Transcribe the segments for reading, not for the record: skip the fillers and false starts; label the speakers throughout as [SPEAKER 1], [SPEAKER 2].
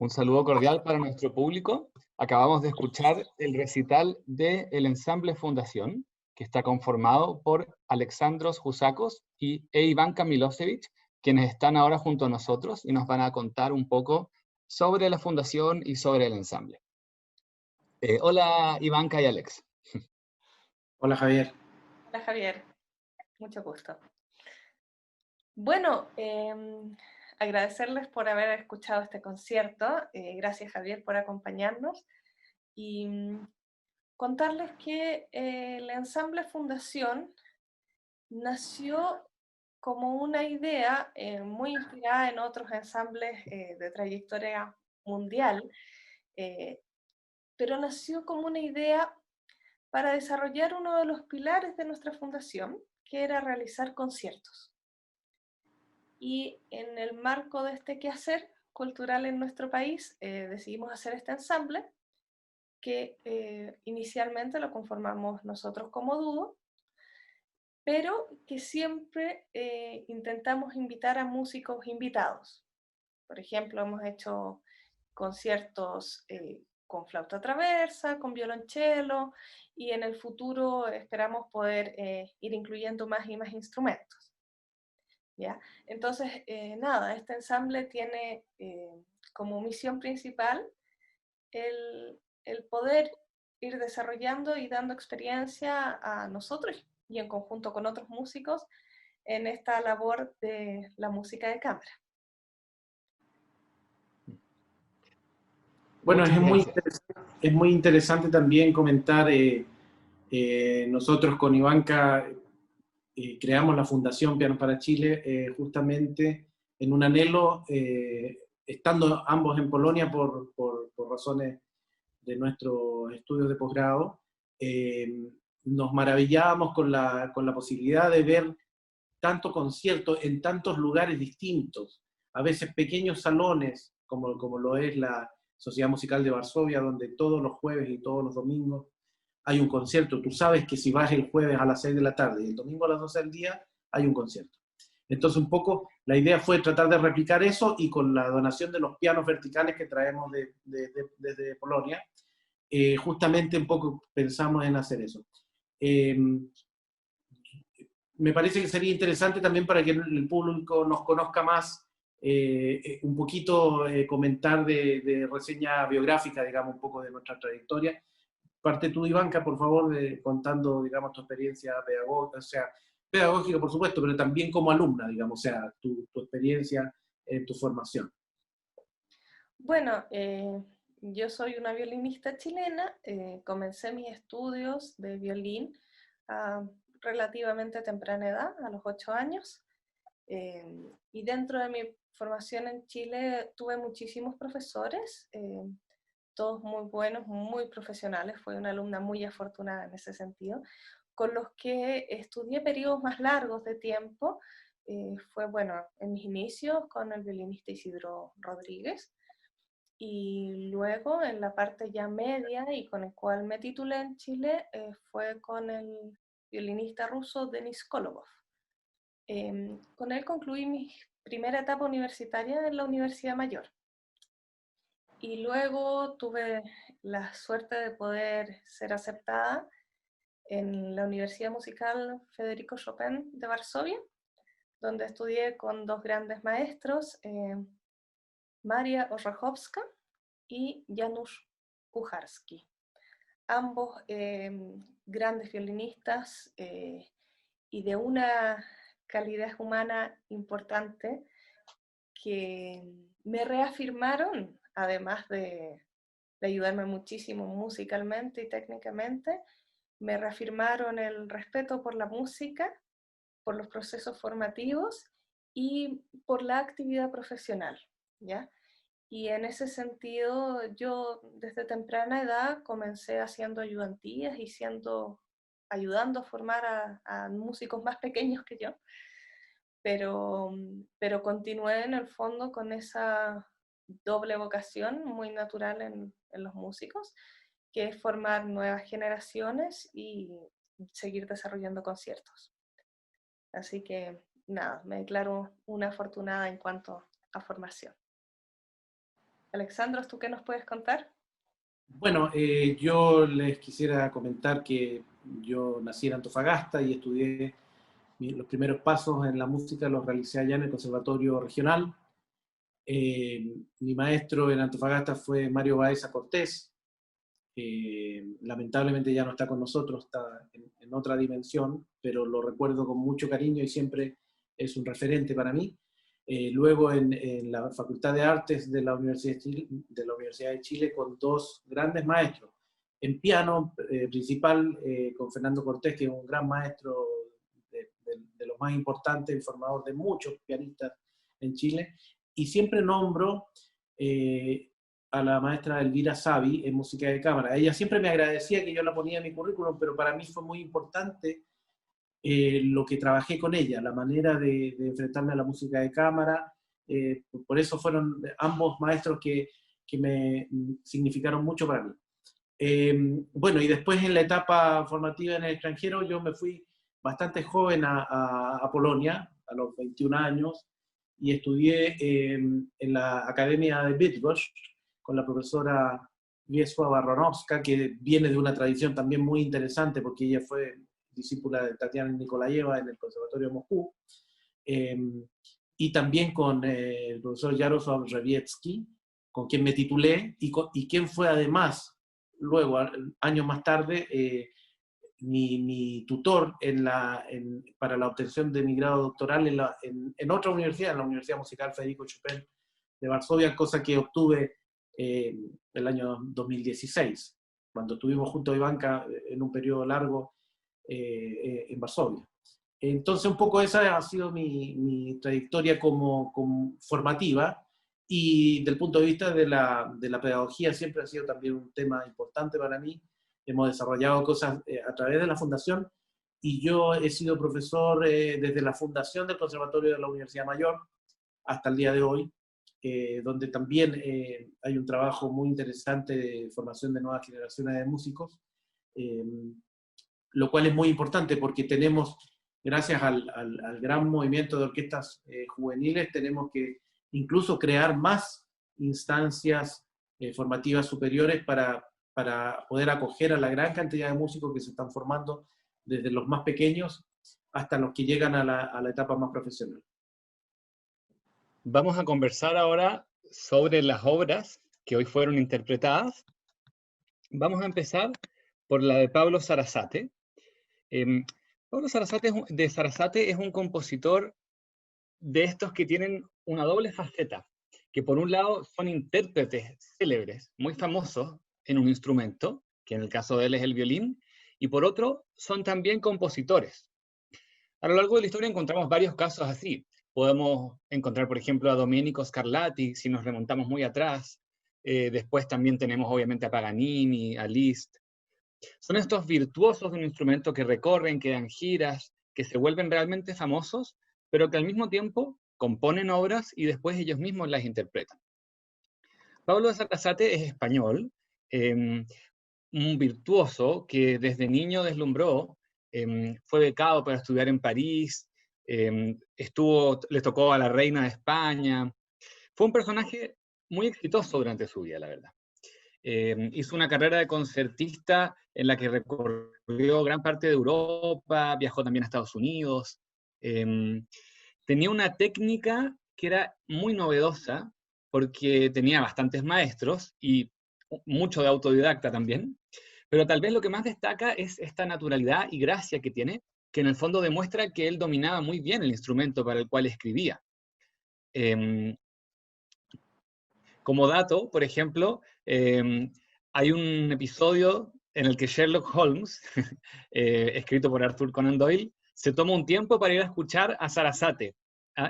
[SPEAKER 1] Un saludo cordial para nuestro público. Acabamos de escuchar el recital de el Ensamble Fundación, que está conformado por Alexandros Jusakos e Ivanka Milosevic, quienes están ahora junto a nosotros y nos van a contar un poco sobre la fundación y sobre el ensamble. Hola Ivanka y Alex.
[SPEAKER 2] Hola Javier.
[SPEAKER 3] Hola Javier, mucho gusto. Bueno, agradecerles por haber escuchado este concierto. Gracias Javier por acompañarnos. Y contarles que el Ensamble Fundación nació como una idea muy inspirada en otros ensambles de trayectoria mundial, eh, pero nació como una idea para desarrollar uno de los pilares de nuestra fundación, que era realizar conciertos. Y en el marco de este quehacer cultural en nuestro país, decidimos hacer este ensamble, que inicialmente lo conformamos nosotros como dúo, pero que siempre intentamos invitar a músicos invitados. Por ejemplo, hemos hecho conciertos con flauta traversa, con violonchelo, y en el futuro esperamos poder ir incluyendo más y más instrumentos. ¿Ya? Entonces, nada, este ensamble tiene como misión principal el poder ir desarrollando y dando experiencia a nosotros y en conjunto con otros músicos en esta labor de la música de cámara.
[SPEAKER 2] Bueno,
[SPEAKER 1] Muchas gracias.
[SPEAKER 2] es muy interesante también comentar, nosotros con Ivanka creamos la Fundación Pianos para Chile justamente en un anhelo, estando ambos en Polonia por razones de nuestros estudios de posgrado, nos maravillábamos con la posibilidad de ver tanto concierto en tantos lugares distintos, a veces pequeños salones, como lo es la Sociedad Musical de Varsovia, donde todos los jueves y todos los domingos hay un concierto. Tú sabes que si vas el jueves a las 6 de la tarde y el domingo a las 12 del día, hay un concierto. Entonces, un poco, la idea fue tratar de replicar eso y con la donación de los pianos verticales que traemos desde Polonia, justamente un poco pensamos en hacer eso. Me parece que sería interesante también para que el público nos conozca más, un poquito comentar de reseña biográfica, digamos, un poco de nuestra trayectoria. Parte tú, Ivanka, por favor, contando, digamos, tu experiencia pedagógica, o sea, pedagógica, por supuesto, pero también como alumna, digamos, o sea, tu experiencia en tu formación.
[SPEAKER 3] Bueno, yo soy una violinista chilena, comencé mis estudios de violín a relativamente temprana edad, a los 8 años, y dentro de mi formación en Chile tuve muchísimos profesores, todos muy buenos, muy profesionales, fui una alumna muy afortunada en ese sentido, con los que estudié periodos más largos de tiempo. Fue, bueno, en mis inicios con el violinista Isidro Rodríguez, y luego en la parte ya media y con el cual me titulé en Chile fue con el violinista ruso Denis Kolobov. Con él concluí mi primera etapa universitaria en la Universidad Mayor. Y luego tuve la suerte de poder ser aceptada en la Universidad Musical Federico Chopin de Varsovia, donde estudié con dos grandes maestros, Maria Orzechowska y Janusz Kucharski. Ambos grandes violinistas y de una calidad humana importante que me reafirmaron, además de ayudarme muchísimo musicalmente y técnicamente, me reafirmaron el respeto por la música, por los procesos formativos y por la actividad profesional, ¿ya? Y en ese sentido, yo desde temprana edad comencé haciendo ayudantías y ayudando a formar a músicos más pequeños que yo, pero continué en el fondo con esa doble vocación muy natural en los músicos, que es formar nuevas generaciones y seguir desarrollando conciertos. Así que nada, me declaro una afortunada en cuanto a formación. Alexandros, ¿tú qué nos puedes contar?
[SPEAKER 2] Bueno, yo les quisiera comentar que yo nací en Antofagasta y estudié los primeros pasos en la música los realicé allá en el Conservatorio Regional. Mi maestro en Antofagasta fue Mario Baeza Cortés. Lamentablemente ya no está con nosotros, está en otra dimensión, pero lo recuerdo con mucho cariño y siempre es un referente para mí. Luego en la Facultad de Artes de la Universidad de Chile con dos grandes maestros. En piano principal con Fernando Cortés, que es un gran maestro de los más importantes, el formador de muchos pianistas en Chile. Y siempre nombro a la maestra Elvira Savi en música de cámara. Ella siempre me agradecía que yo la ponía en mi currículum, pero para mí fue muy importante lo que trabajé con ella, la manera de enfrentarme a la música de cámara. Por eso fueron ambos maestros que me significaron mucho para mí. Bueno, y después en la etapa formativa en el extranjero, yo me fui bastante joven a Polonia, a los 21 años, y estudié en la Academia de Bydgoszcz con la profesora Wiesława Ronowska, que viene de una tradición también muy interesante, porque ella fue discípula de Tatiana Nikolayeva en el Conservatorio de Moscú, y también con el profesor Jarosław Rzewiecki, con quien me titulé, y quien fue además, luego, años más tarde, mi tutor para la obtención de mi grado doctoral en otra universidad, en la Universidad Musical Federico Chopin de Varsovia, cosa que obtuve el año 2016, cuando estuvimos junto a Ivanka en un periodo largo en Varsovia. Entonces, un poco esa ha sido mi trayectoria como formativa, y del punto de vista de la pedagogía siempre ha sido también un tema importante para mí. Hemos desarrollado cosas a través de la fundación, y yo he sido profesor desde la fundación del Conservatorio de la Universidad Mayor hasta el día de hoy, donde también hay un trabajo muy interesante de formación de nuevas generaciones de músicos, lo cual es muy importante porque tenemos, gracias al gran movimiento de orquestas juveniles, tenemos que incluso crear más instancias formativas superiores para poder acoger a la gran cantidad de músicos que se están formando desde los más pequeños hasta los que llegan a la etapa más profesional.
[SPEAKER 1] Vamos a conversar ahora sobre las obras que hoy fueron interpretadas. Vamos a empezar por la de Pablo Sarasate. Pablo Sarasate es un compositor de estos que tienen una doble faceta, que por un lado son intérpretes célebres, muy famosos en un instrumento, que en el caso de él es el violín, y por otro son también compositores. A lo largo de la historia encontramos varios casos así. Podemos encontrar, por ejemplo, a Domenico Scarlatti, si nos remontamos muy atrás. Después también tenemos, obviamente, a Paganini, a Liszt. Son estos virtuosos de un instrumento que recorren, que dan giras, que se vuelven realmente famosos, pero que al mismo tiempo componen obras y después ellos mismos las interpretan. Pablo Sarasate es español, un virtuoso que desde niño deslumbró, fue becado para estudiar en París, le tocó a la reina de España. Fue un personaje muy exitoso durante su vida, la verdad. Hizo una carrera de concertista en la que recorrió gran parte de Europa, viajó también a Estados Unidos. Tenía una técnica que era muy novedosa, porque tenía bastantes maestros y mucho de autodidacta también, pero tal vez lo que más destaca es esta naturalidad y gracia que tiene, que en el fondo demuestra que él dominaba muy bien el instrumento para el cual escribía. Como dato, por ejemplo, hay un episodio en el que Sherlock Holmes, escrito por Arthur Conan Doyle, se toma un tiempo para ir a escuchar a Sarasate.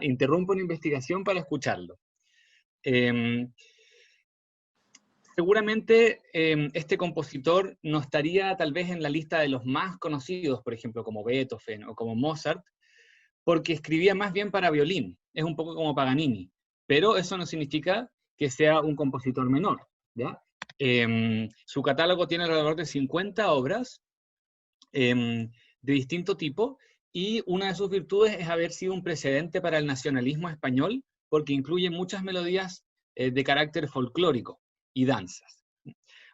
[SPEAKER 1] Interrumpe una investigación para escucharlo. Seguramente este compositor no estaría tal vez en la lista de los más conocidos, por ejemplo, como Beethoven o como Mozart, porque escribía más bien para violín. Es un poco como Paganini. Pero eso no significa que sea un compositor menor, ¿ya? Su catálogo tiene alrededor de 50 obras de distinto tipo, y una de sus virtudes es haber sido un precedente para el nacionalismo español, porque incluye muchas melodías de carácter folclórico y danzas.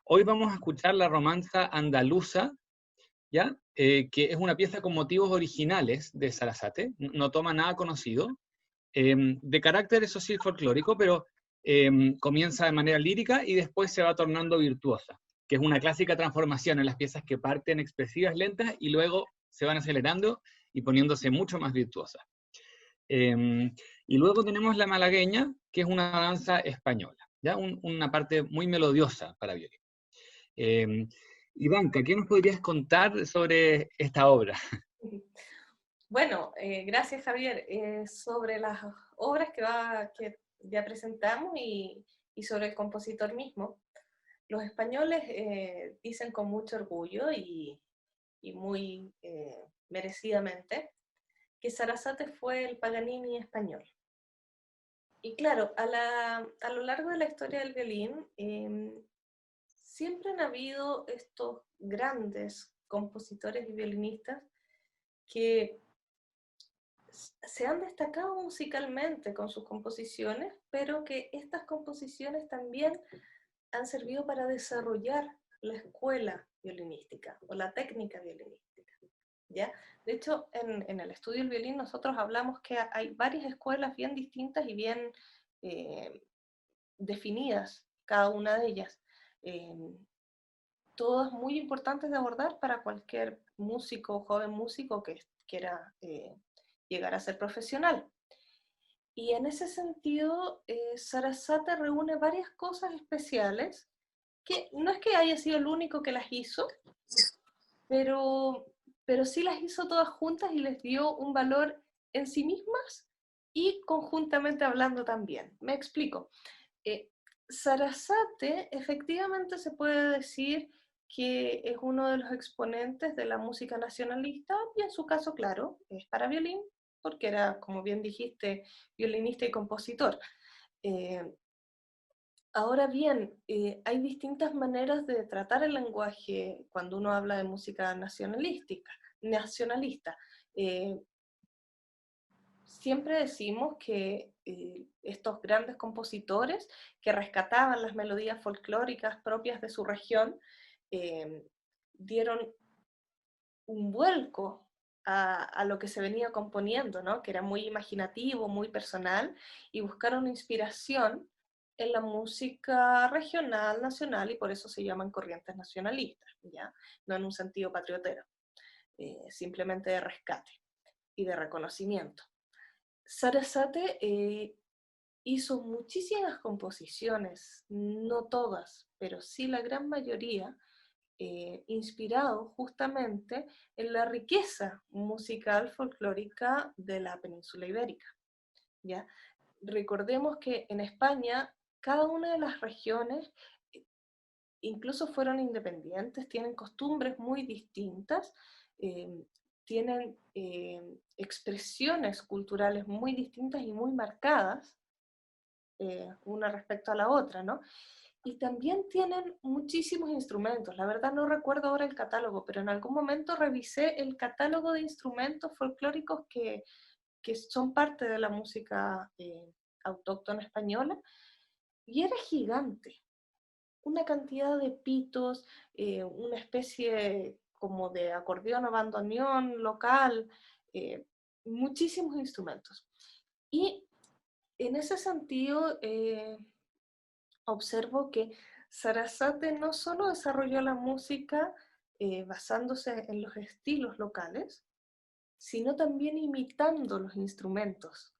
[SPEAKER 1] Hoy vamos a escuchar la romanza andaluza, ¿ya? Que es una pieza con motivos originales de Sarasate, no toma nada conocido, de carácter, eso sí, folclórico, pero comienza de manera lírica y después se va tornando virtuosa, que es una clásica transformación en las piezas que parten expresivas, lentas, y luego se van acelerando y poniéndose mucho más virtuosas. Y luego tenemos la malagueña, que es una danza española, ¿ya? Una parte muy melodiosa para violín. Ivanka, ¿qué nos podrías contar sobre esta obra?
[SPEAKER 3] Bueno, gracias Javier. Sobre las obras que ya presentamos y sobre el compositor mismo, los españoles dicen con mucho orgullo y muy merecidamente que Sarasate fue el Paganini español. Y claro, a lo largo de la historia del violín, siempre han habido estos grandes compositores y violinistas que se han destacado musicalmente con sus composiciones, pero que estas composiciones también han servido para desarrollar la escuela violinística o la técnica violinística, ¿ya? De hecho, en el estudio del violín nosotros hablamos que hay varias escuelas bien distintas y bien definidas, cada una de ellas. Todas muy importantes de abordar para cualquier músico, joven músico que quiera llegar a ser profesional. Y en ese sentido, Sarasate reúne varias cosas especiales, que no es que haya sido el único que las hizo, pero, pero sí las hizo todas juntas y les dio un valor en sí mismas y conjuntamente hablando también. Me explico. Sarasate efectivamente se puede decir que es uno de los exponentes de la música nacionalista, y en su caso, claro, es para violín, porque era, como bien dijiste, violinista y compositor. Eh, Ahora bien, hay distintas maneras de tratar el lenguaje cuando uno habla de música nacionalista. Eh, Siempre decimos que estos grandes compositores que rescataban las melodías folclóricas propias de su región eh, dieron un vuelco a lo que se venía componiendo, ¿no? Que era muy imaginativo, muy personal, y buscaron inspiración en la música regional, nacional, y por eso se llaman corrientes nacionalistas, ¿ya? No en un sentido patriotero, simplemente de rescate y de reconocimiento. Sarasate hizo muchísimas composiciones, no todas, pero sí la gran mayoría, inspirado justamente en la riqueza musical folclórica de la península ibérica, ¿ya? Recordemos que en España cada una de las regiones incluso fueron independientes, tienen costumbres muy distintas, eh, tienen expresiones culturales muy distintas y muy marcadas, una respecto a la otra, ¿no? Y también tienen muchísimos instrumentos. La verdad no recuerdo ahora el catálogo, pero en algún momento revisé el catálogo de instrumentos folclóricos que son parte de la música autóctona española, y era gigante. Una cantidad de pitos, una especie como de acordeón o bandoneón local, muchísimos instrumentos. Y en ese sentido, observo que Sarasate no solo desarrolló la música basándose en los estilos locales, sino también imitando los instrumentos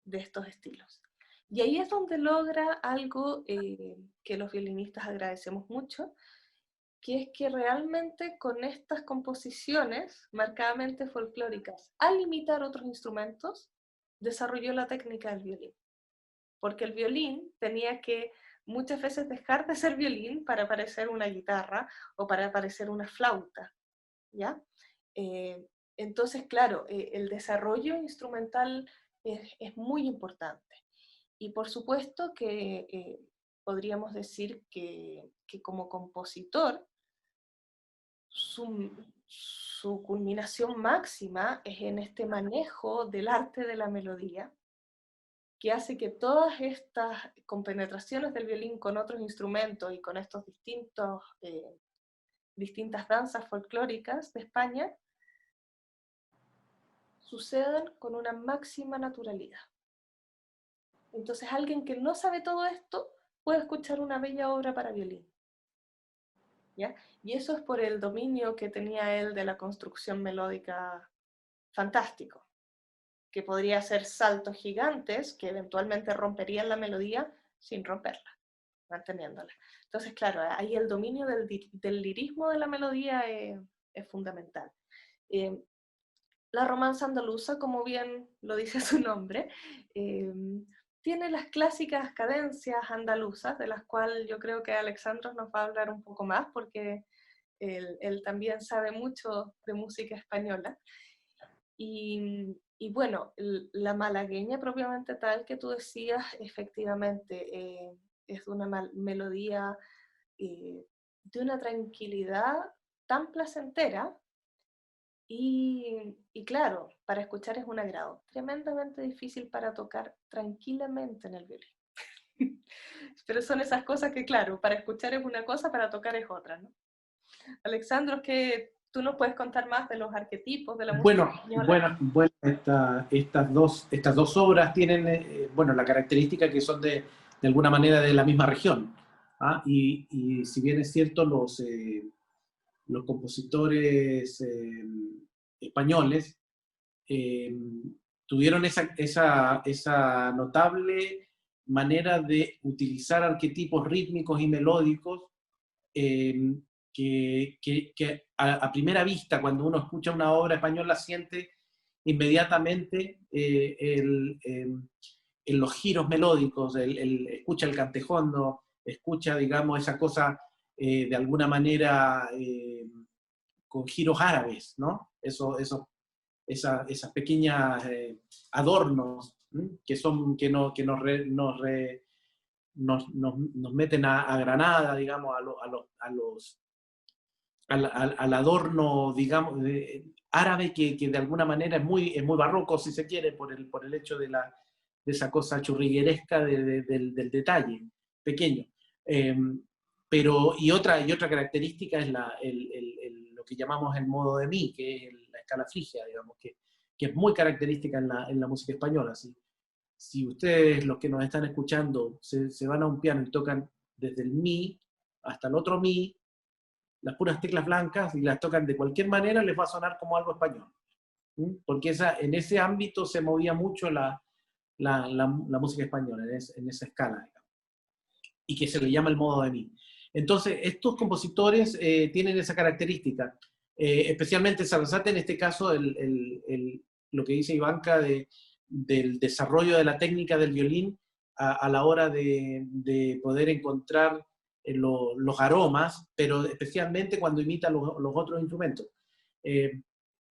[SPEAKER 3] de estos estilos. Y ahí es donde logra algo que los violinistas agradecemos mucho, que es que realmente con estas composiciones marcadamente folclóricas, al imitar otros instrumentos, desarrolló la técnica del violín. Porque el violín tenía que muchas veces dejar de ser violín para parecer una guitarra o para parecer una flauta, ¿ya? Entonces, claro, el desarrollo instrumental es muy importante. Y por supuesto que podríamos decir que como compositor, su culminación máxima es en este manejo del arte de la melodía, que hace que todas estas compenetraciones del violín con otros instrumentos y con estos distintas danzas folclóricas de España sucedan con una máxima naturalidad. Entonces alguien que no sabe todo esto puede escuchar una bella obra para violín, ¿ya? Y eso es por el dominio que tenía él de la construcción melódica fantástico, que podría hacer saltos gigantes que eventualmente romperían la melodía sin romperla, manteniéndola. Entonces, claro, ahí el dominio del lirismo de la melodía es fundamental. La romanza andaluza, como bien lo dice su nombre, tiene las clásicas cadencias andaluzas, de las cuales yo creo que Alexandros nos va a hablar un poco más, porque él también sabe mucho de música española. Y bueno, la malagueña propiamente tal que tú decías, efectivamente, es una melodía de una tranquilidad tan placentera, y claro, para escuchar es un agrado, tremendamente difícil para tocar tranquilamente en el violín. Pero son esas cosas que, claro, para escuchar es una cosa, para tocar es otra, ¿no? Alexandros, que tú nos puedes contar más de los arquetipos de la música española.
[SPEAKER 2] Bueno, estas dos obras tienen, bueno, la característica que son de alguna manera de la misma región. ¿Ah? Y si bien es cierto, los compositores españoles tuvieron esa notable manera de utilizar arquetipos rítmicos y melódicos eh, que a primera vista, cuando uno escucha una obra española, siente inmediatamente en los giros melódicos, escucha el cantejondo, escucha, digamos, esa cosa de alguna manera con giros árabes, ¿no? Esas pequeñas adornos nos meten a Granada, digamos, al adorno, digamos, árabe que de alguna manera es muy barroco, si se quiere, por el hecho de esa cosa churrigueresca del detalle pequeño. Y otra característica es lo que llamamos el modo de mi, que es la escala frigia, digamos, que es muy característica en la música española. Si ustedes, los que nos están escuchando, se van a un piano y tocan desde el mi hasta el otro mi, las puras teclas blancas, y las tocan de cualquier manera, les va a sonar como algo español. Porque en ese ámbito se movía mucho la música española, en esa escala, digamos, y que se le llama el modo de mi. Entonces, estos compositores tienen esa característica, especialmente Sarasate, en este caso, lo que dice Ivanka del desarrollo de la técnica del violín a la hora de poder encontrar los aromas, pero especialmente cuando imita los otros instrumentos.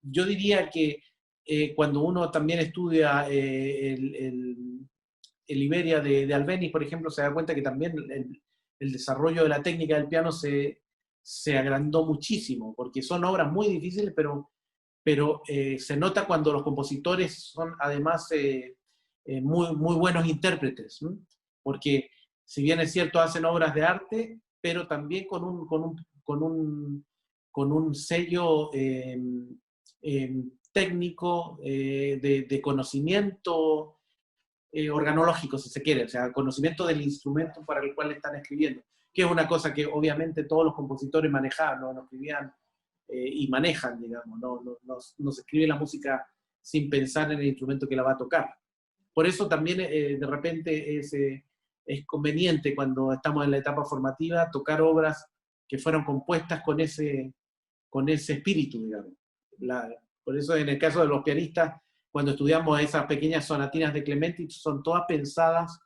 [SPEAKER 2] Yo diría que cuando uno también estudia el Iberia de Albéniz, por ejemplo, se da cuenta que también el desarrollo de la técnica del piano se agrandó muchísimo, porque son obras muy difíciles, pero se nota cuando los compositores son además muy buenos intérpretes, ¿sí? Porque si bien es cierto hacen obras de arte, pero también con un sello técnico de conocimiento organológico, si se quiere, o sea, conocimiento del instrumento para el cual están escribiendo, que es una cosa que obviamente todos los compositores manejaban, no escribían y manejan, digamos, no se escribe la música sin pensar en el instrumento que la va a tocar. Por eso también de repente es conveniente cuando estamos en la etapa formativa tocar obras que fueron compuestas con ese espíritu, digamos. Por eso en el caso de los pianistas, cuando estudiamos esas pequeñas sonatinas de Clementi, son todas pensadas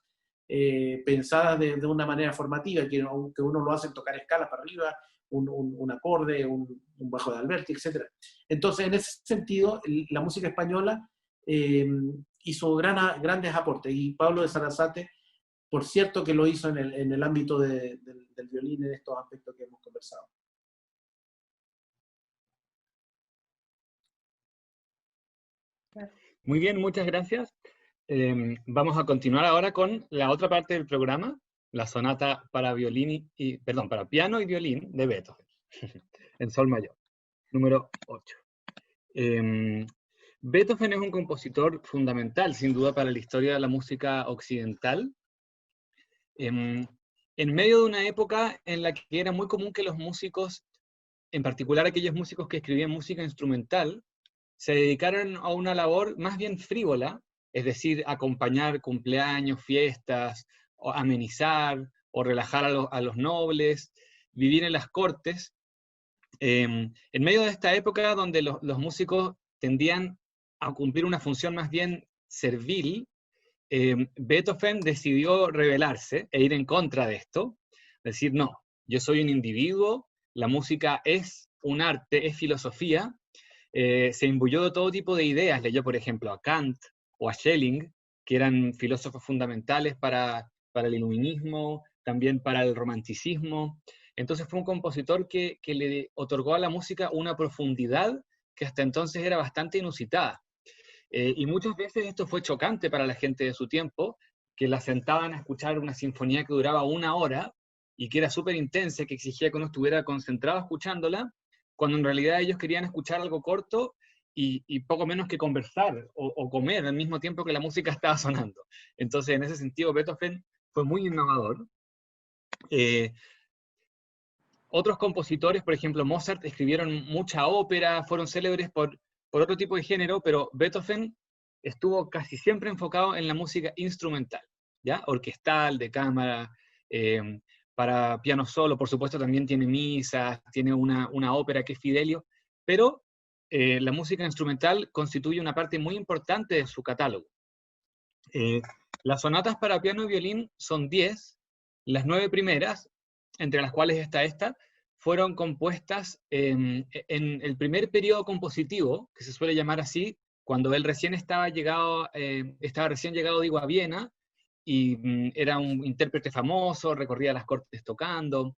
[SPEAKER 2] de una manera formativa, que aunque uno lo hace tocar escalas para arriba, un acorde, un bajo de Alberti, etc. Entonces, en ese sentido, la música española hizo grandes aportes, y Pablo de Sarasate, por cierto que lo hizo en el ámbito del violín en estos aspectos que hemos conversado.
[SPEAKER 1] Muy bien, muchas gracias. Vamos a continuar ahora con la otra parte del programa, la sonata para para piano y violín de Beethoven, en sol mayor, número 8. Beethoven es un compositor fundamental, sin duda, para la historia de la música occidental. En medio de una época en la que era muy común que los músicos, en particular aquellos músicos que escribían música instrumental, se dedicaron a una labor más bien frívola, es decir, acompañar cumpleaños, fiestas, o amenizar o relajar a los nobles, vivir en las cortes. En medio de esta época donde los músicos tendían a cumplir una función más bien servil, Beethoven decidió rebelarse e ir en contra de esto, decir, no, yo soy un individuo, la música es un arte, es filosofía. Se imbuyó de todo tipo de ideas, leyó por ejemplo a Kant o a Schelling, que eran filósofos fundamentales para el iluminismo, también para el romanticismo. Entonces fue un compositor que le otorgó a la música una profundidad que hasta entonces era bastante inusitada. Y muchas veces esto fue chocante para la gente de su tiempo, que la sentaban a escuchar una sinfonía que duraba 1 hora y que era súper intensa, que exigía que uno estuviera concentrado escuchándola, cuando en realidad ellos querían escuchar algo corto y poco menos que conversar o comer al mismo tiempo que la música estaba sonando. Entonces, en ese sentido, Beethoven fue muy innovador. Otros compositores, por ejemplo, Mozart, escribieron mucha ópera, fueron célebres por otro tipo de género, pero Beethoven estuvo casi siempre enfocado en la música instrumental, ¿ya? Orquestal, de cámara, para piano solo, por supuesto también tiene misas, tiene una ópera que es Fidelio, pero la música instrumental constituye una parte muy importante de su catálogo. Las sonatas para piano y violín son 10, las 9 primeras, entre las cuales está esta, fueron compuestas en el primer periodo compositivo, que se suele llamar así, cuando él recién estaba recién llegado, digo, a Viena, y era un intérprete famoso, recorría las cortes tocando.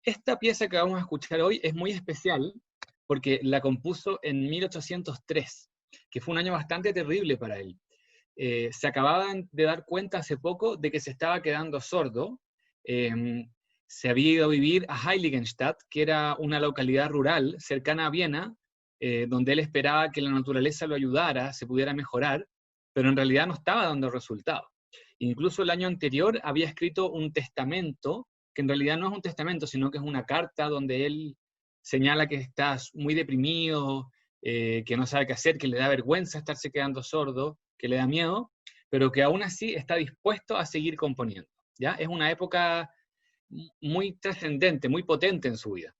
[SPEAKER 1] Esta pieza que vamos a escuchar hoy es muy especial, porque la compuso en 1803, que fue un año bastante terrible para él. Se acababan de dar cuenta hace poco de que se estaba quedando sordo. Se había ido a vivir a Heiligenstadt, que era una localidad rural cercana a Viena, donde él esperaba que la naturaleza lo ayudara, se pudiera mejorar, pero en realidad no estaba dando resultados. Incluso el año anterior había escrito un testamento, que en realidad no es un testamento, sino que es una carta donde él señala que está muy deprimido, que no sabe qué hacer, que le da vergüenza estarse quedando sordo, que le da miedo, pero que aún así está dispuesto a seguir componiendo, ¿ya? Es una época muy trascendente, muy potente en su vida.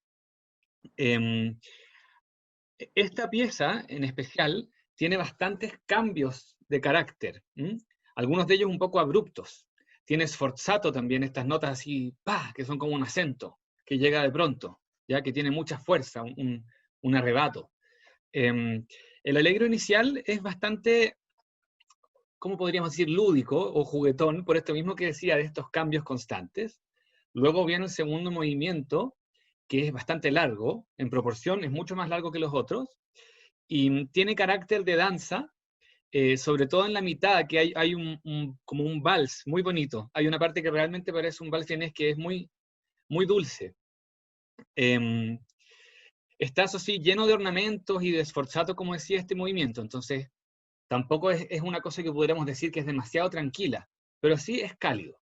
[SPEAKER 1] Esta pieza, en especial, tiene bastantes cambios de carácter, algunos de ellos un poco abruptos. Tiene sforzato también, estas notas así, ¡pah!, que son como un acento, que llega de pronto, ya que tiene mucha fuerza, un arrebato. El allegro inicial es bastante, ¿cómo podríamos decir?, lúdico o juguetón, por esto mismo que decía de estos cambios constantes. Luego viene el segundo movimiento, que es bastante largo, en proporción, es mucho más largo que los otros, y tiene carácter de danza, sobre todo en la mitad, que hay como un vals muy bonito. Hay una parte que realmente parece un vals vienés que es muy, muy dulce. Está, eso sí, lleno de ornamentos y de sforzato, como decía, este movimiento. Entonces, tampoco es una cosa que podríamos decir que es demasiado tranquila, pero sí es cálido.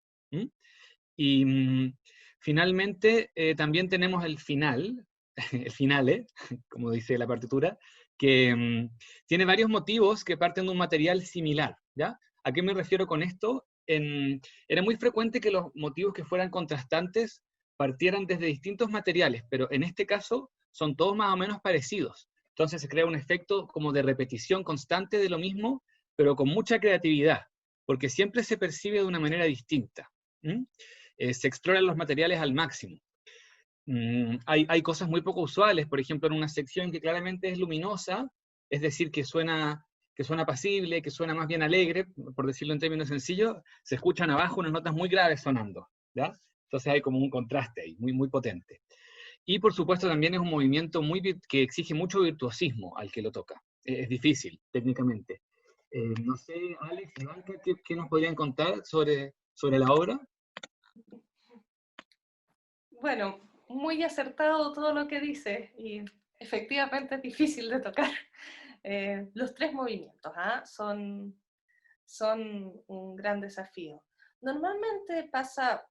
[SPEAKER 1] Y finalmente, también tenemos el final, el finale, como dice la partitura, que tiene varios motivos que parten de un material similar, ¿ya? ¿A qué me refiero con esto? Era muy frecuente que los motivos que fueran contrastantes partieran desde distintos materiales, pero en este caso son todos más o menos parecidos. Entonces se crea un efecto como de repetición constante de lo mismo, pero con mucha creatividad, porque siempre se percibe de una manera distinta. Se exploran los materiales al máximo. Hay cosas muy poco usuales, por ejemplo, en una sección que claramente es luminosa, es decir, que suena apacible, que suena más bien alegre, por decirlo en términos sencillos, se escuchan abajo unas notas muy graves sonando, ¿ya? Entonces hay como un contraste ahí, muy, muy potente. Y por supuesto también es un movimiento que exige mucho virtuosismo al que lo toca. Es difícil, técnicamente. No sé, Alex y Blanca, ¿qué nos podrían contar sobre la obra?
[SPEAKER 3] Bueno, muy acertado todo lo que dices y efectivamente es difícil de tocar. Los tres movimientos son un gran desafío. Normalmente pasa,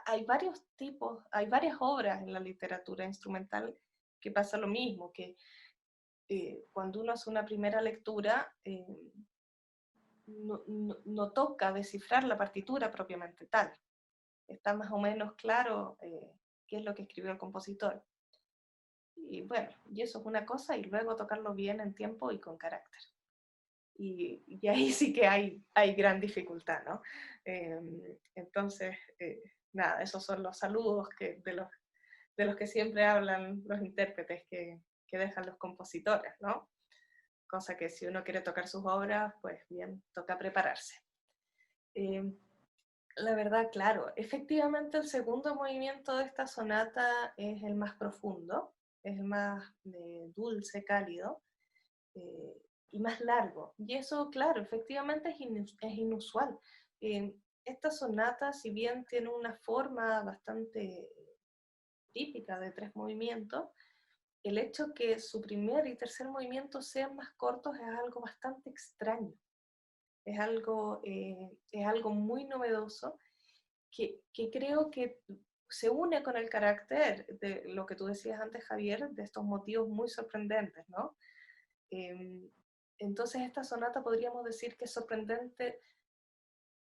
[SPEAKER 3] hay varios tipos, hay varias obras en la literatura instrumental que pasa lo mismo, que cuando uno hace una primera lectura, no toca descifrar la partitura propiamente tal. Está más o menos claro qué es lo que escribió el compositor. Y bueno, y eso es una cosa, y luego tocarlo bien en tiempo y con carácter. Y ahí sí que hay gran dificultad, ¿no? Entonces, nada, esos son los saludos de los que siempre hablan los intérpretes que dejan los compositores, ¿no? Cosa que si uno quiere tocar sus obras, pues bien, toca prepararse. La verdad, claro, efectivamente el segundo movimiento de esta sonata es el más profundo, es el más dulce, cálido y más largo. Y eso, claro, efectivamente es inusual. Esta sonata, si bien tiene una forma bastante típica de 3 movimientos, el hecho que su primer y tercer movimiento sean más cortos es algo bastante extraño. Es algo muy novedoso que creo que se une con el carácter de lo que tú decías antes, Javier, de estos motivos muy sorprendentes, ¿no? Entonces esta sonata podríamos decir que es sorprendente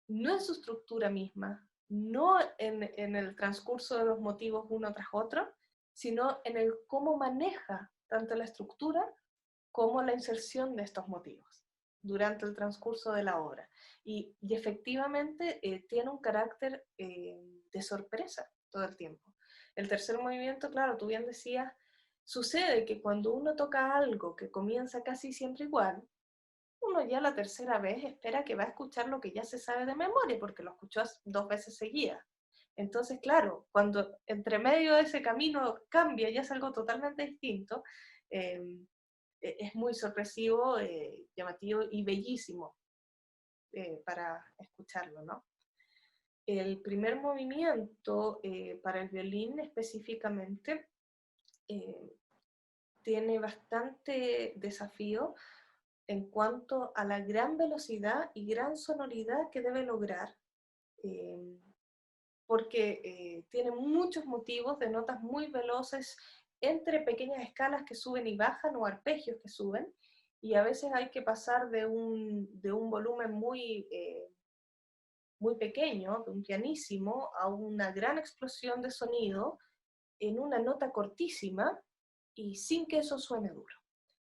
[SPEAKER 3] no en su estructura misma, no en el transcurso de los motivos uno tras otro, sino en el cómo maneja tanto la estructura como la inserción de estos motivos durante el transcurso de la obra. Y efectivamente tiene un carácter de sorpresa todo el tiempo. El tercer movimiento, claro, tú bien decías, sucede que cuando uno toca algo que comienza casi siempre igual, uno ya la tercera vez espera que va a escuchar lo que ya se sabe de memoria, porque lo escuchó 2 veces seguidas. Entonces, claro, cuando entre medio de ese camino cambia y es algo totalmente distinto, es muy sorpresivo, llamativo y bellísimo para escucharlo, ¿no? El primer movimiento para el violín específicamente tiene bastante desafío en cuanto a la gran velocidad y gran sonoridad que debe lograr, porque tiene muchos motivos de notas muy veloces entre pequeñas escalas que suben y bajan o arpegios que suben, y a veces hay que pasar de un volumen muy pequeño, de un pianísimo, a una gran explosión de sonido en una nota cortísima y sin que eso suene duro.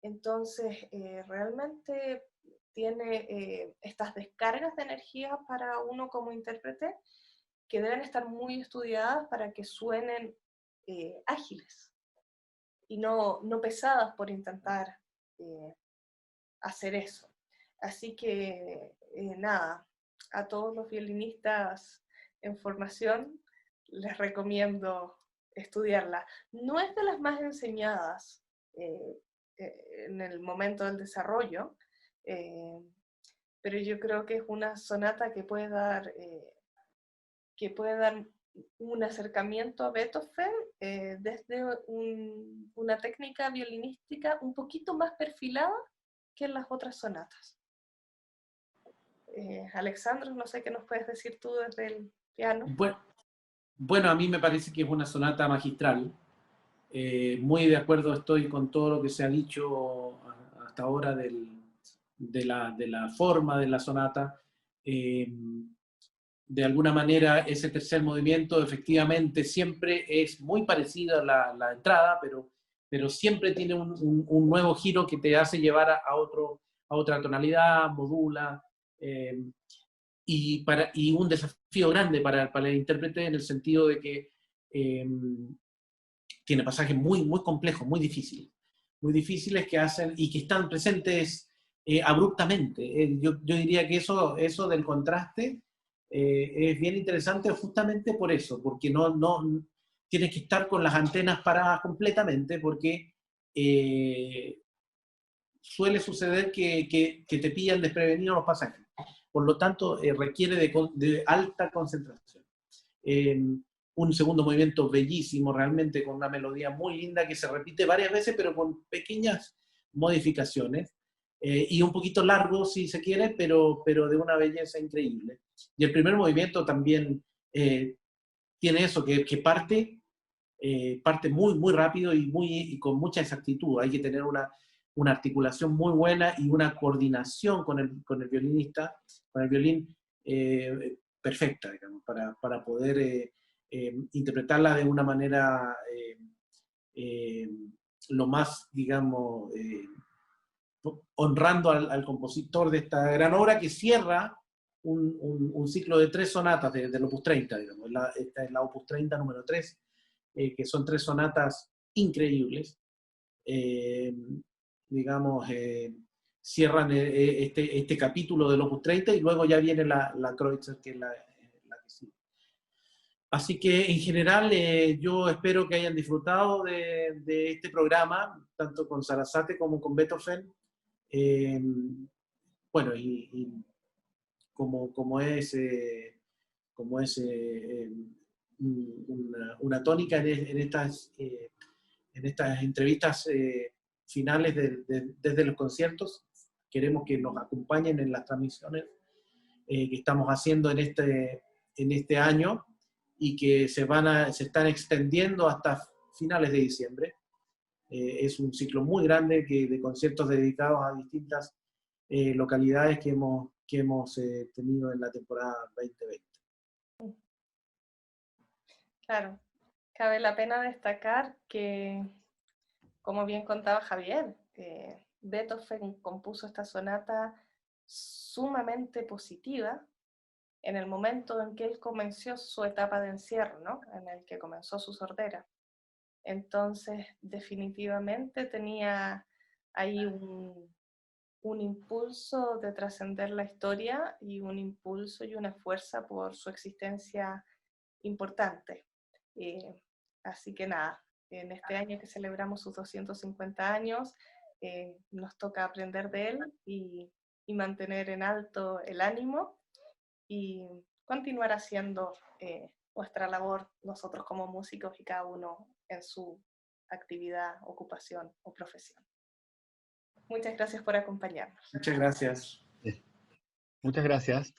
[SPEAKER 3] Entonces, realmente tiene estas descargas de energía para uno como intérprete que deben estar muy estudiadas para que suenen ágiles y no pesadas por intentar hacer eso. Así que, nada, a todos los violinistas en formación les recomiendo estudiarla. No es de las más enseñadas en el momento del desarrollo, pero yo creo que es una sonata que puede dar un acercamiento a Beethoven desde una técnica violinística un poquito más perfilada que en las otras sonatas. Alexandros, no sé qué nos puedes decir tú desde el piano.
[SPEAKER 2] Bueno, a mí me parece que es una sonata magistral. Muy de acuerdo estoy con todo lo que se ha dicho hasta ahora de la forma de la sonata. De alguna manera, ese tercer movimiento efectivamente siempre es muy parecido a la entrada, pero siempre tiene un nuevo giro que te hace llevar a otra tonalidad, modula. Y un desafío grande para el intérprete en el sentido de que tiene pasajes muy, muy complejos, muy difíciles que hacen y que están presentes abruptamente. Yo diría que eso del contraste es bien interesante justamente por eso, porque no tienes que estar con las antenas paradas completamente, porque suele suceder que te pillan desprevenidos los pasajes. Por lo tanto, requiere de alta concentración. Un segundo movimiento bellísimo, realmente con una melodía muy linda que se repite varias veces, pero con pequeñas modificaciones. Y un poquito largo, si se quiere, pero de una belleza increíble. Y el primer movimiento también tiene eso, que parte muy, muy rápido y con mucha exactitud. Hay que tener una articulación muy buena y una coordinación con el violinista, con el violín perfecta, digamos, para poder interpretarla de una manera lo más, digamos, honrando al compositor de esta gran obra que cierra un ciclo de 3 sonatas del Opus 30, digamos. Esta es la Opus 30 número 3, que son 3 sonatas increíbles. Digamos, cierran este capítulo del Opus 30 y luego ya viene la Kreutzer, que es la que sigue. Así que en general yo espero que hayan disfrutado de este programa, tanto con Sarasate como con Beethoven. Bueno, y como es una tónica en estas entrevistas finales desde los conciertos, queremos que nos acompañen en las transmisiones que estamos haciendo en este año y que se están extendiendo hasta finales de diciembre. Es un ciclo muy grande de conciertos dedicados a distintas localidades que hemos tenido en la temporada 2020.
[SPEAKER 3] Claro, cabe la pena destacar que, como bien contaba Javier, Beethoven compuso esta sonata sumamente positiva en el momento en que él comenzó su etapa de encierro, ¿no? En el que comenzó su sordera. Entonces, definitivamente tenía ahí un impulso de trascender la historia y un impulso y una fuerza por su existencia importante. Así que nada, en este año que celebramos sus 250 años, nos toca aprender de él y mantener en alto el ánimo y continuar haciendo nuestra labor nosotros como músicos y cada uno en su actividad, ocupación o profesión. Muchas gracias por acompañarnos.
[SPEAKER 2] Muchas gracias.
[SPEAKER 1] Muchas gracias.